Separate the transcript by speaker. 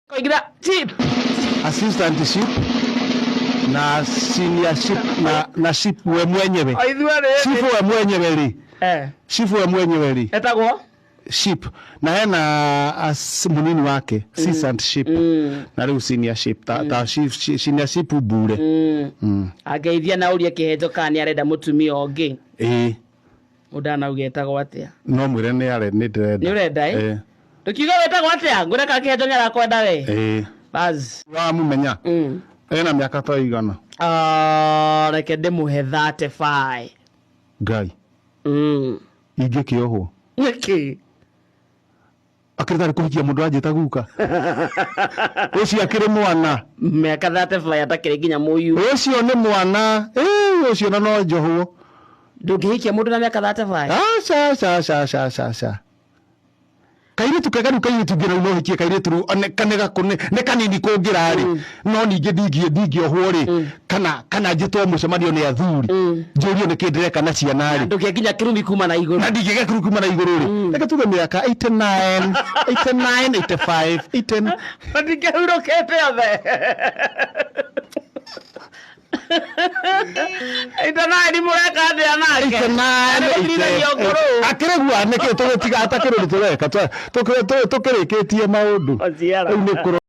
Speaker 1: Koigira chief.
Speaker 2: Assistant ship na senior ship na ship we mwenyewe. Ship we mwenyewe ri. Ship we mwenyewe ri.
Speaker 1: Etagwo
Speaker 2: ship na hena munini wake assistant ship na riu senior ship ta senior ship bure
Speaker 1: ageithia na uria Kihenjo kani arenda mutumia ongi udana ugetagwo atia
Speaker 2: no mwire ni are ni ndenda
Speaker 1: ni urenda tukiuga wetagwo atia ngureka Kihenjo ni arakwenda we baz
Speaker 2: wa mumenya ena miaka ta igana
Speaker 1: reke ndimuhe 35
Speaker 2: ngai ingikiohwo
Speaker 1: niki
Speaker 2: akirita kuhikia mundu anjita guka ucio akiri mwana
Speaker 1: miaka 35 atakiri nginya muyu
Speaker 2: ucio ni mwana ucio no njohwo
Speaker 1: ndugihikia mundu na miaka 35
Speaker 2: sa kaire tukagaru kaire tugira no hikie kaire turu kanega kune ne kanini kungira ri no ninge ndingiohwo ri kana njitwo mucemanio ni athuri njurio ni kindireka na ciana ri
Speaker 1: ndugie nginya kirumi kuma na iguru
Speaker 2: na ndige kirumi kuma na iguru ri reke tuge miaka 89 85 10
Speaker 1: ndige urokete othe Itanai mureka ndi anake.
Speaker 2: Akiregua niki tugutiga atakiruri tureka tukirikitie maundu.